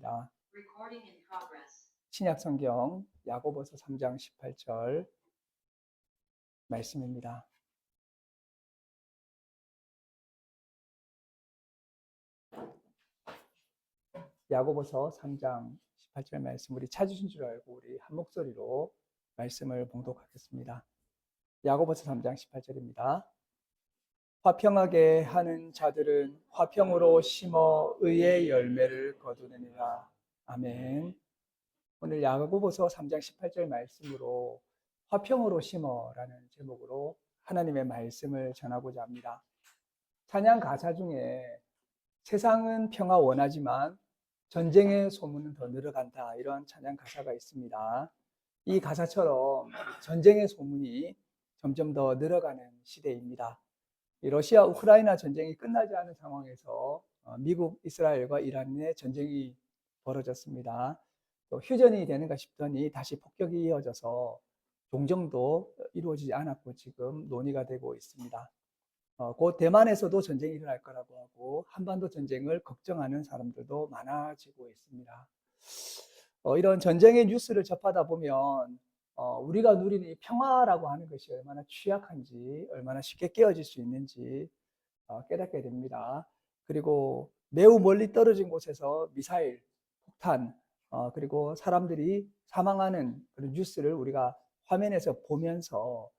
하겠습니다. 신약성경 야고보서 3장 18절 말씀입니다. 야고보서 3장 18절 말씀, 우리 찾으신 줄 알고 우리 한 목소리로 말씀을 봉독하겠습니다. 야고보서 3장 18절입니다. 화평하게 하는 자들은 화평으로 심어 의의 열매를 거두느니라. 아멘. 오늘 야고보서 3장 18절 말씀으로 화평으로 심어라는 제목으로 하나님의 말씀을 전하고자 합니다. 찬양 가사 중에 세상은 평화 원하지만 전쟁의 소문은 더 늘어간다, 이러한 찬양 가사가 있습니다. 이 가사처럼 전쟁의 소문이 점점 더 늘어가는 시대입니다. 러시아 우크라이나 전쟁이 끝나지 않은 상황에서 미국, 이스라엘과 이란의 전쟁이 벌어졌습니다. 또 휴전이 되는가 싶더니 다시 폭격이 이어져서 종정도 이루어지지 않았고 지금 논의가 되고 있습니다. 곧 대만에서도 전쟁이 일어날 거라고 하고 한반도 전쟁을 걱정하는 사람들도 많아지고 있습니다. 이런 전쟁의 뉴스를 접하다 보면 우리가 누리는 이 평화라고 하는 것이 얼마나 취약한지, 얼마나 쉽게 깨어질 수 있는지 깨닫게 됩니다. 그리고 매우 멀리 떨어진 곳에서 미사일, 폭탄, 그리고 사람들이 사망하는 그런 뉴스를 우리가 화면에서 보면서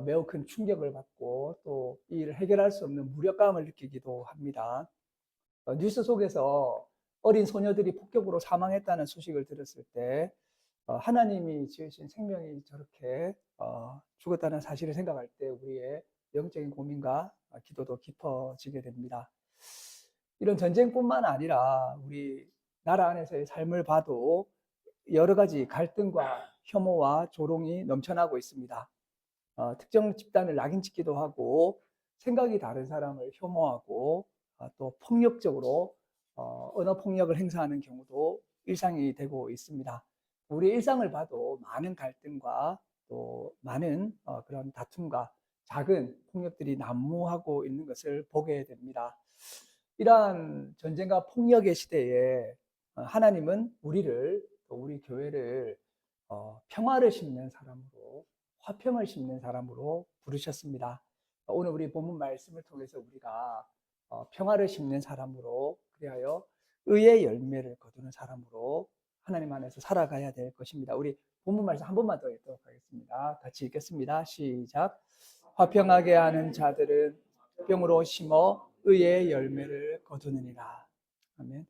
매우 큰 충격을 받고 또 이 일을 해결할 수 없는 무력감을 느끼기도 합니다. 뉴스 속에서 어린 소녀들이 폭격으로 사망했다는 소식을 들었을 때 하나님이 지으신 생명이 저렇게 죽었다는 사실을 생각할 때 우리의 영적인 고민과 기도도 깊어지게 됩니다. 이런 전쟁뿐만 아니라 우리 나라 안에서의 삶을 봐도 여러 가지 갈등과 혐오와 조롱이 넘쳐나고 있습니다. 특정 집단을 낙인 찍기도 하고 생각이 다른 사람을 혐오하고 또 폭력적으로 언어 폭력을 행사하는 경우도 일상이 되고 있습니다. 우리 일상을 봐도 많은 갈등과 또 많은 그런 다툼과 작은 폭력들이 난무하고 있는 것을 보게 됩니다. 이러한 전쟁과 폭력의 시대에 하나님은 우리를, 또 우리 교회를 평화를 심는 사람으로, 화평을 심는 사람으로 부르셨습니다. 오늘 우리 본문 말씀을 통해서 우리가 평화를 심는 사람으로, 그리하여 의의 열매를 거두는 사람으로 하나님 안에서 살아가야 될 것입니다. 우리 본문 말씀 한 번만 더 읽도록 하겠습니다. 같이 읽겠습니다. 시작. 화평하게 하는 자들은 화평으로 심어 의의 열매를 거두느니라. 아멘.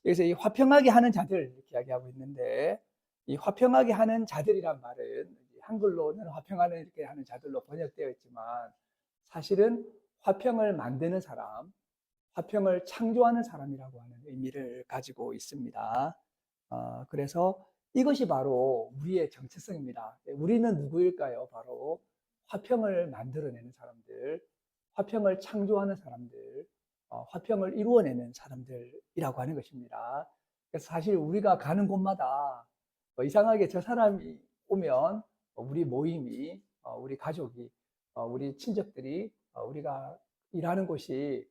여기서 이 화평하게 하는 자들 이렇게 이야기하고 있는데, 이 화평하게 하는 자들이란 말은 한글로는 화평하는 이렇게 하는 자들로 번역되어 있지만 사실은 화평을 만드는 사람, 화평을 창조하는 사람이라고 하는 의미를 가지고 있습니다. 그래서 이것이 바로 우리의 정체성입니다. 우리는 누구일까요? 바로 화평을 만들어내는 사람들, 화평을 창조하는 사람들, 화평을 이루어내는 사람들이라고 하는 것입니다. 그래서 사실 우리가 가는 곳마다 이상하게 저 사람이 오면 우리 모임이, 우리 가족이, 우리 친척들이, 우리가 일하는 곳이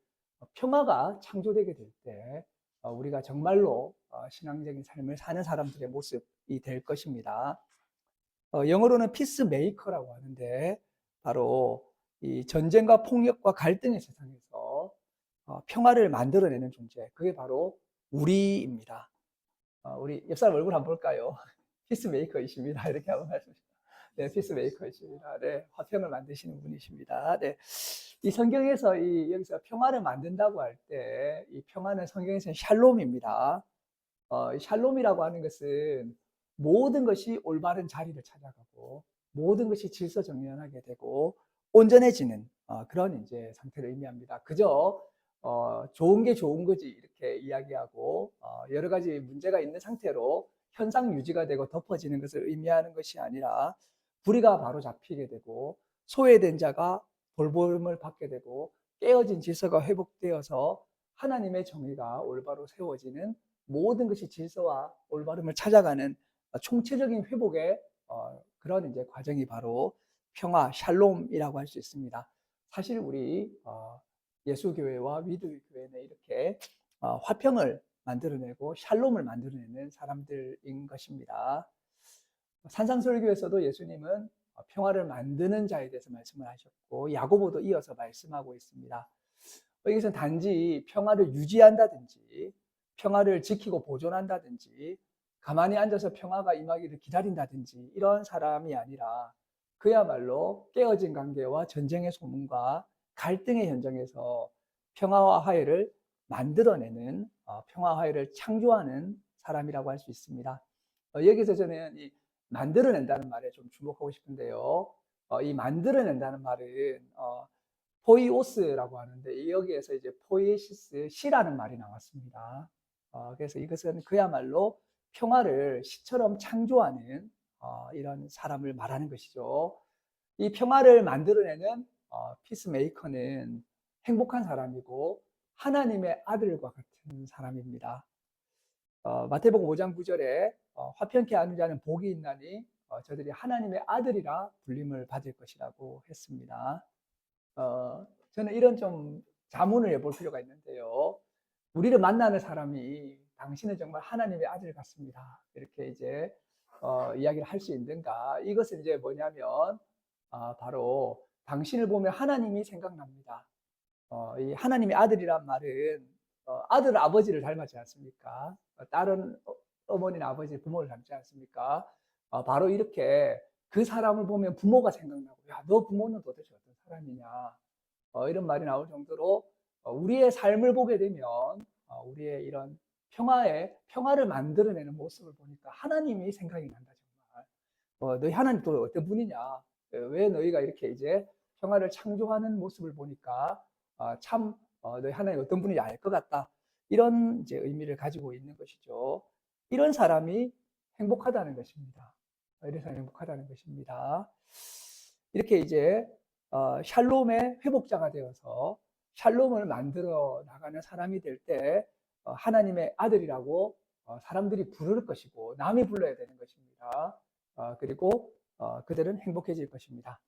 평화가 창조되게 될 때 우리가 정말로 신앙적인 삶을 사는 사람들의 모습이 될 것입니다. 영어로는 피스메이커라고 하는데 바로 이 전쟁과 폭력과 갈등의 세상에서 평화를 만들어내는 존재, 그게 바로 우리입니다. 우리 옆 사람 얼굴 한번 볼까요? 피스메이커이십니다. 이렇게 한번 말씀하십니다. 네, 피스메이커이십니다. 네, 화평을 만드시는 분이십니다. 네, 이 성경에서 여기서 평화를 만든다고 할 때 이 평화는 성경에서는 샬롬입니다. 샬롬이라고 하는 것은 모든 것이 올바른 자리를 찾아가고 모든 것이 질서정연하게 되고 온전해지는 그런 이제 상태를 의미합니다. 그저 좋은 게 좋은 거지 이렇게 이야기하고 여러 가지 문제가 있는 상태로 현상 유지가 되고 덮어지는 것을 의미하는 것이 아니라 불의가 바로 잡히게 되고 소외된 자가 돌봄을 받게 되고 깨어진 질서가 회복되어서 하나님의 정의가 올바로 세워지는, 모든 것이 질서와 올바름을 찾아가는 총체적인 회복의 그런 이제 과정이 바로 평화, 샬롬이라고 할 수 있습니다. 사실 우리 예수교회와 위드교회는 이렇게 화평을 만들어내고 샬롬을 만들어내는 사람들인 것입니다. 산상설교에서도 예수님은 평화를 만드는 자에 대해서 말씀을 하셨고 야고보도 이어서 말씀하고 있습니다. 여기서는 단지 평화를 유지한다든지 평화를 지키고 보존한다든지 가만히 앉아서 평화가 임하기를 기다린다든지 이런 사람이 아니라 그야말로 깨어진 관계와 전쟁의 소문과 갈등의 현장에서 평화와 화해를 만들어내는 평화 화해를 창조하는 사람이라고 할 수 있습니다. 여기서 저는 이 만들어낸다는 말에 좀 주목하고 싶은데요. 이 만들어낸다는 말은 포이오스라고 하는데 여기에서 이제 포이시스 시라는 말이 나왔습니다. 그래서 이것은 그야말로 평화를 시처럼 창조하는 이런 사람을 말하는 것이죠. 이 평화를 만들어내는 피스메이커는 행복한 사람이고 하나님의 아들과 같은 사람입니다. 마태복음 5장 9절에 화평케 하는 자는 복이 있나니 저들이 하나님의 아들이라 불림을 받을 것이라고 했습니다. 저는 이런 좀 자문을 해볼 필요가 있는데요. 우리를 만나는 사람이 당신은 정말 하나님의 아들 같습니다. 이렇게 이제 이야기를 할 수 있는가? 이것은 이제 뭐냐면 바로 당신을 보면 하나님이 생각납니다. 이 하나님의 아들이란 말은 아들 아버지를 닮았지 않습니까? 딸은 어머니나 아버지 부모를 닮지 않습니까? 바로 이렇게 그 사람을 보면 부모가 생각나고 야, 너 부모는 도대체 어떤 사람이냐 이런 말이 나올 정도로 우리의 삶을 보게 되면 우리의 이런 평화를 만들어내는 모습을 보니까 하나님이 생각이 난다 정말. 너희 하나님 또 어떤 분이냐? 왜 너희가 이렇게 이제 평화를 창조하는 모습을 보니까 참 너희 하나님 어떤 분인지 알 것 같다. 이런 이제 의미를 가지고 있는 것이죠. 이런 사람이 행복하다는 것입니다. 이런 사람이 행복하다는 것입니다. 이렇게 이제 샬롬의 회복자가 되어서 샬롬을 만들어 나가는 사람이 될 때 하나님의 아들이라고 사람들이 부를 것이고 남이 불러야 되는 것입니다. 그리고 그들은 행복해질 것입니다.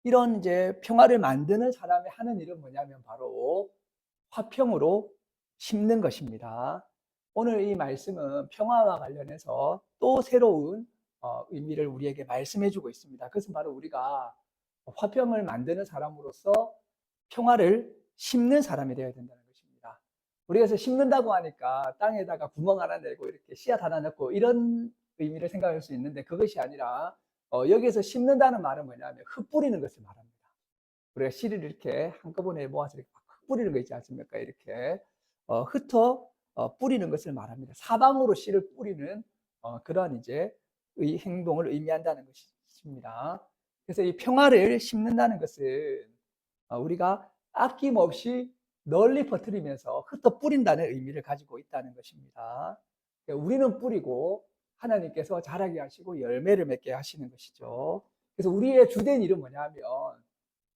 이런 이제 평화를 만드는 사람이 하는 일은 뭐냐면 바로 화평으로 심는 것입니다. 오늘 이 말씀은 평화와 관련해서 또 새로운 의미를 우리에게 말씀해 주고 있습니다. 그것은 바로 우리가 화평을 만드는 사람으로서 평화를 심는 사람이 되어야 된다는 것입니다. 우리가 그래서 심는다고 하니까 땅에다가 구멍 하나 내고 이렇게 씨앗 하나 넣고 이런 의미를 생각할 수 있는데 그것이 아니라 여기에서 심는다는 말은 뭐냐면 흙 뿌리는 것을 말합니다. 우리가 씨를 이렇게 한꺼번에 모아서 이렇게 흙 뿌리는 거 있지 않습니까? 이렇게 흩어 뿌리는 것을 말합니다. 사방으로 씨를 뿌리는 그러한 이제 의 행동을 의미한다는 것입니다. 그래서 이 평화를 심는다는 것은 우리가 아낌없이 널리 퍼뜨리면서 흩어 뿌린다는 의미를 가지고 있다는 것입니다. 우리는 뿌리고 하나님께서 자라게 하시고 열매를 맺게 하시는 것이죠. 그래서 우리의 주된 일은 뭐냐면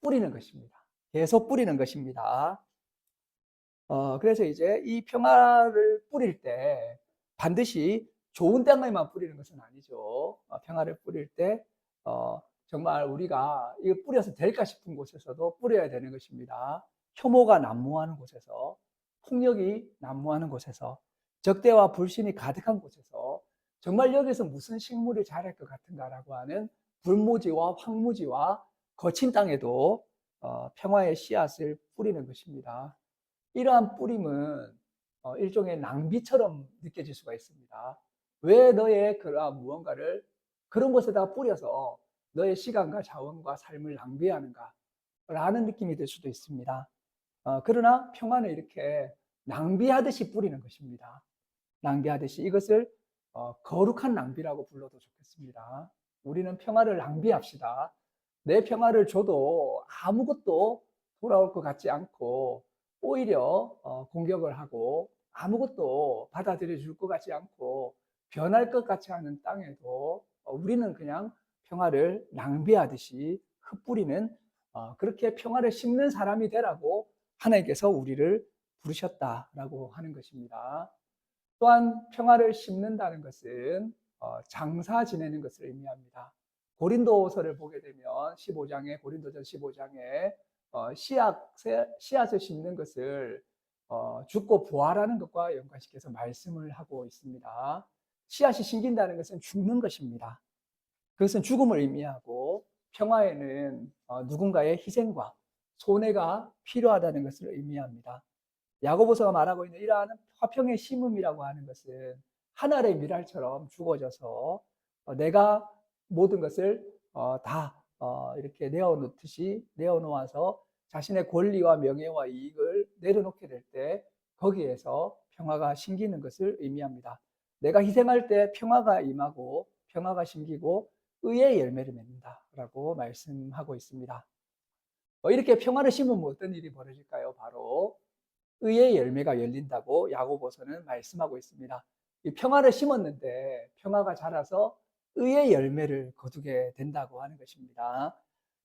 뿌리는 것입니다. 계속 뿌리는 것입니다. 그래서 이제 이 평화를 뿌릴 때 반드시 좋은 땅에만 뿌리는 것은 아니죠. 평화를 뿌릴 때 정말 우리가 이거 뿌려서 될까 싶은 곳에서도 뿌려야 되는 것입니다. 혐오가 난무하는 곳에서, 폭력이 난무하는 곳에서, 적대와 불신이 가득한 곳에서 정말 여기서 무슨 식물이 자랄 것 같은가라고 하는 불모지와 황무지와 거친 땅에도 평화의 씨앗을 뿌리는 것입니다. 이러한 뿌림은 일종의 낭비처럼 느껴질 수가 있습니다. 왜 너의 그러한 무언가를 그런 곳에다가 뿌려서 너의 시간과 자원과 삶을 낭비하는가 라는 느낌이 들 수도 있습니다. 그러나 평화는 이렇게 낭비하듯이 뿌리는 것입니다. 낭비하듯이 이것을 거룩한 낭비라고 불러도 좋겠습니다. 우리는 평화를 낭비합시다. 내 평화를 줘도 아무것도 돌아올 것 같지 않고 오히려 공격을 하고 아무것도 받아들여 줄 것 같지 않고 변할 것 같지 않은 땅에도 우리는 그냥 평화를 낭비하듯이 흩뿌리는 그렇게 평화를 심는 사람이 되라고 하나님께서 우리를 부르셨다라고 하는 것입니다. 또한 평화를 심는다는 것은 장사 지내는 것을 의미합니다. 고린도서를 보게 되면 15장에 고린도전 15장에 씨앗을 심는 것을 죽고 부활하는 것과 연관시켜서 말씀을 하고 있습니다. 씨앗이 심긴다는 것은 죽는 것입니다. 그것은 죽음을 의미하고 평화에는 누군가의 희생과 손해가 필요하다는 것을 의미합니다. 야고보서가 말하고 있는 이러한 화평의 심음이라고 하는 것은 하늘의 미랄처럼 죽어져서 내가 모든 것을 다 이렇게 내어놓듯이 내어놓아서 자신의 권리와 명예와 이익을 내려놓게 될 때 거기에서 평화가 심기는 것을 의미합니다. 내가 희생할 때 평화가 임하고 평화가 심기고 의의 열매를 맺는다라고 말씀하고 있습니다. 이렇게 평화를 심으면 어떤 일이 벌어질까요? 바로 의의 열매가 열린다고 야고보서는 말씀하고 있습니다. 이 평화를 심었는데 평화가 자라서 의의 열매를 거두게 된다고 하는 것입니다.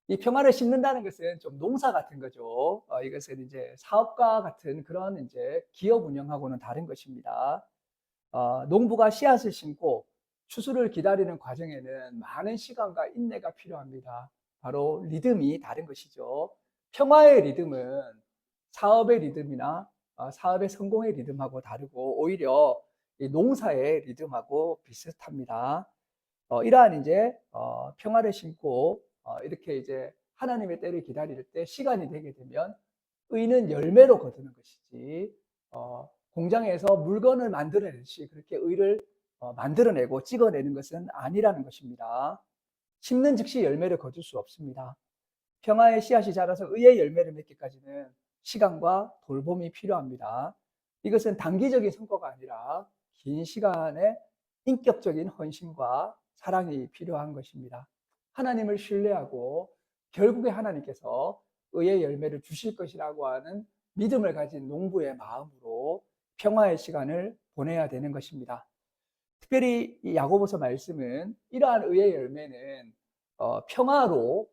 이 평화를 심는다는 것은 좀 농사 같은 거죠. 이것은 이제 사업가 같은 그런 이제 기업 운영하고는 다른 것입니다. 농부가 씨앗을 심고 추수를 기다리는 과정에는 많은 시간과 인내가 필요합니다. 바로 리듬이 다른 것이죠. 평화의 리듬은 사업의 리듬이나 사업의 성공의 리듬하고 다르고 오히려 이 농사의 리듬하고 비슷합니다. 이러한 이제 평화를 심고 이렇게 이제 하나님의 때를 기다릴 때 시간이 되게 되면 의는 열매로 거두는 것이지 공장에서 물건을 만들어내듯이 그렇게 의를 만들어내고 찍어내는 것은 아니라는 것입니다. 심는 즉시 열매를 거둘 수 없습니다. 평화의 씨앗이 자라서 의의 열매를 맺기까지는 시간과 돌봄이 필요합니다. 이것은 단기적인 성과가 아니라 긴 시간의 인격적인 헌신과 사랑이 필요한 것입니다. 하나님을 신뢰하고 결국에 하나님께서 의의 열매를 주실 것이라고 하는 믿음을 가진 농부의 마음으로 평화의 시간을 보내야 되는 것입니다. 특별히 이 야고보서 말씀은 이러한 의의 열매는 평화로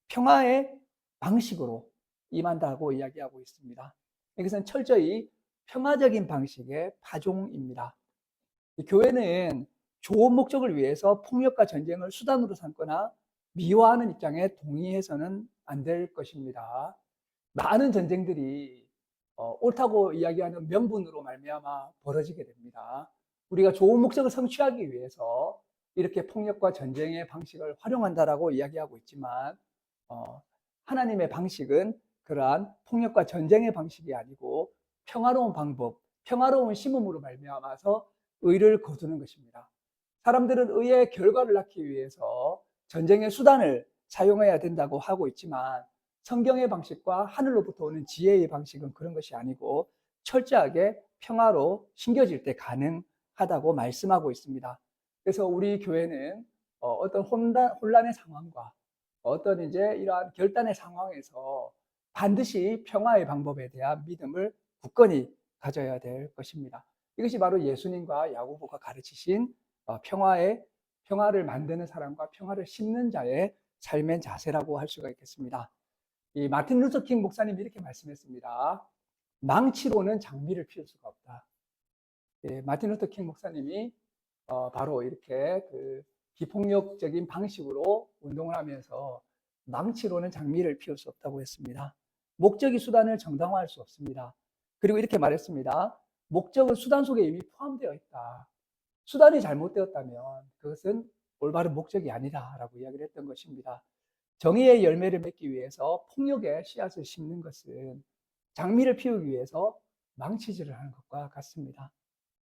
평화의 방식으로 임한다고 이야기하고 있습니다. 이것은 철저히 평화적인 방식의 파종입니다. 교회는 좋은 목적을 위해서 폭력과 전쟁을 수단으로 삼거나 미화하는 입장에 동의해서는 안 될 것입니다. 많은 전쟁들이 옳다고 이야기하는 명분으로 말미암아 벌어지게 됩니다. 우리가 좋은 목적을 성취하기 위해서 이렇게 폭력과 전쟁의 방식을 활용한다라고 이야기하고 있지만 하나님의 방식은 그러한 폭력과 전쟁의 방식이 아니고 평화로운 방법, 평화로운 심음으로 말미암아서 의를 거두는 것입니다. 사람들은 의의 결과를 낳기 위해서 전쟁의 수단을 사용해야 된다고 하고 있지만 성경의 방식과 하늘로부터 오는 지혜의 방식은 그런 것이 아니고 철저하게 평화로 심겨질 때 가능하다고 말씀하고 있습니다. 그래서 우리 교회는 어떤 혼란의 상황과 어떤 이제 이러한 결단의 상황에서 반드시 평화의 방법에 대한 믿음을 굳건히 가져야 될 것입니다. 이것이 바로 예수님과 야고보가 가르치신 평화를 만드는 사람과 평화를 심는 자의 삶의 자세라고 할 수가 있겠습니다. 이 마틴 루터 킹 목사님이 이렇게 말씀했습니다. 망치로는 장미를 피울 수가 없다. 마틴 루터 킹 목사님이 바로 이렇게 그 비폭력적인 방식으로 운동을 하면서 망치로는 장미를 피울 수 없다고 했습니다. 목적이 수단을 정당화할 수 없습니다. 그리고 이렇게 말했습니다. 목적은 수단 속에 이미 포함되어 있다. 수단이 잘못되었다면 그것은 올바른 목적이 아니다라고 이야기를 했던 것입니다. 정의의 열매를 맺기 위해서 폭력의 씨앗을 심는 것은 장미를 피우기 위해서 망치질을 하는 것과 같습니다.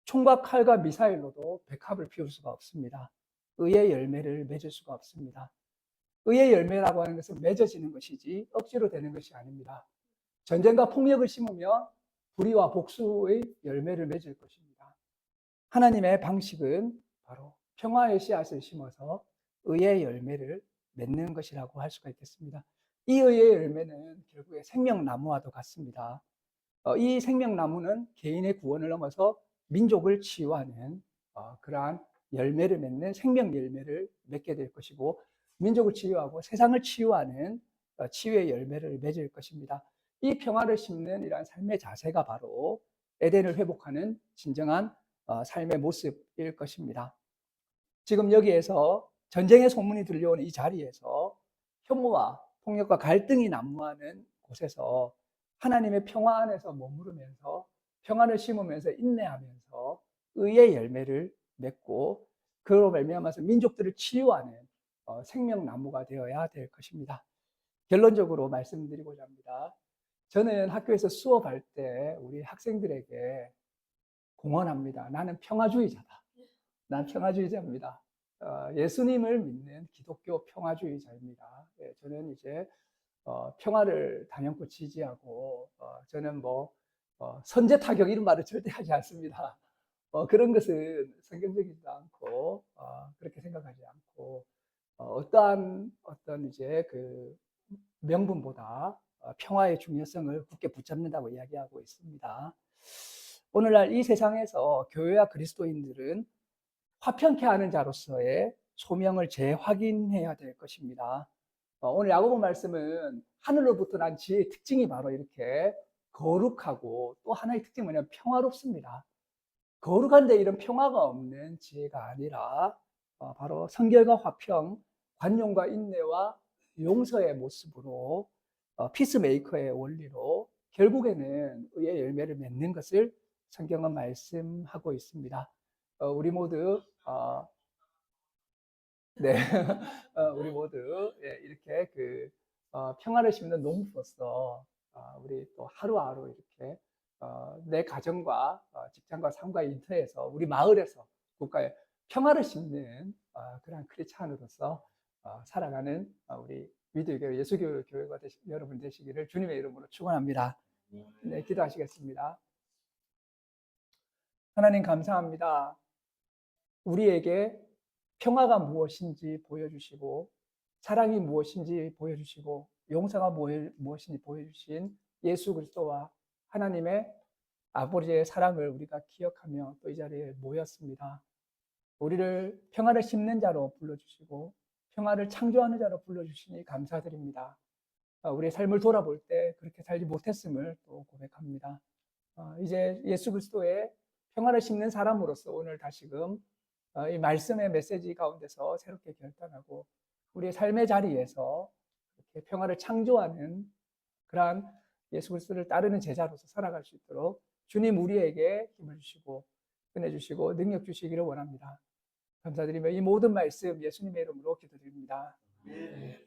총과 칼과 미사일로도 백합을 피울 수가 없습니다. 의의 열매를 맺을 수가 없습니다. 의의 열매라고 하는 것은 맺어지는 것이지 억지로 되는 것이 아닙니다. 전쟁과 폭력을 심으면 불의와 복수의 열매를 맺을 것입니다. 하나님의 방식은 바로 평화의 씨앗을 심어서 의의 열매를 맺는 것이라고 할 수가 있겠습니다. 이 의의 열매는 결국에 생명나무와도 같습니다. 이 생명나무는 개인의 구원을 넘어서 민족을 치유하는 그러한 열매를 맺는 생명 열매를 맺게 될 것이고 민족을 치유하고 세상을 치유하는 치유의 열매를 맺을 것입니다. 이 평화를 심는 이러한 삶의 자세가 바로 에덴을 회복하는 진정한 삶의 모습일 것입니다. 지금 여기에서 전쟁의 소문이 들려오는 이 자리에서 혐오와 폭력과 갈등이 난무하는 곳에서 하나님의 평화 안에서 머무르면서 평안을 심으면서 인내하면서 의의 열매를 맺고 그로 말미암아서 민족들을 치유하는 생명나무가 되어야 될 것입니다. 결론적으로 말씀드리고자 합니다. 저는 학교에서 수업할 때 우리 학생들에게 공언합니다. 나는 평화주의자다. 난 평화주의자입니다. 예수님을 믿는 기독교 평화주의자입니다. 예, 저는 이제 평화를 단연코 지지하고 저는 선제 타격 이런 말을 절대 하지 않습니다. 그런 것은 성경적이지도 않고 그렇게 생각하지 않고 어떤 이제 그 명분보다 평화의 중요성을 굳게 붙잡는다고 이야기하고 있습니다. 오늘날 이 세상에서 교회와 그리스도인들은 화평케 하는 자로서의 소명을 재확인해야 될 것입니다. 오늘 야고보 말씀은 하늘로부터 난 지혜의 특징이 바로 이렇게 거룩하고 또 하나의 특징이 뭐냐면 평화롭습니다. 거룩한데 이런 평화가 없는 지혜가 아니라 바로 성결과 화평, 관용과 인내와 용서의 모습으로 피스메이커의 원리로 결국에는 의의 열매를 맺는 것을 성경은 말씀하고 있습니다. 우리 모두 네, 우리 모두 이렇게 평화를 심는 농부로서 우리 또 하루하루 이렇게 내 가정과 직장과 삶과 인터에서 우리 마을에서 국가에 평화를 심는 그런 크리스찬으로서 살아가는 우리 위드교회 예수교 교회가 여러분 되시기를 주님의 이름으로 축원합니다. 네, 기도하시겠습니다. 하나님 감사합니다. 우리에게 평화가 무엇인지 보여주시고 사랑이 무엇인지 보여주시고 용서가 무엇인지 보여주신 예수 그리스도와 하나님의 아버지의 사랑을 우리가 기억하며 또 이 자리에 모였습니다. 우리를 평화를 심는 자로 불러주시고 평화를 창조하는 자로 불러주시니 감사드립니다. 우리의 삶을 돌아볼 때 그렇게 살지 못했음을 또 고백합니다. 이제 예수 그리스도의 평화를 심는 사람으로서 오늘 다시금 이 말씀의 메시지 가운데서 새롭게 결단하고 우리의 삶의 자리에서 이렇게 평화를 창조하는 그러한 예수 그리스도를 따르는 제자로서 살아갈 수 있도록 주님 우리에게 힘을 주시고 은혜 주시고 능력 주시기를 원합니다. 감사드리며 이 모든 말씀 예수님의 이름으로 기도드립니다. 네.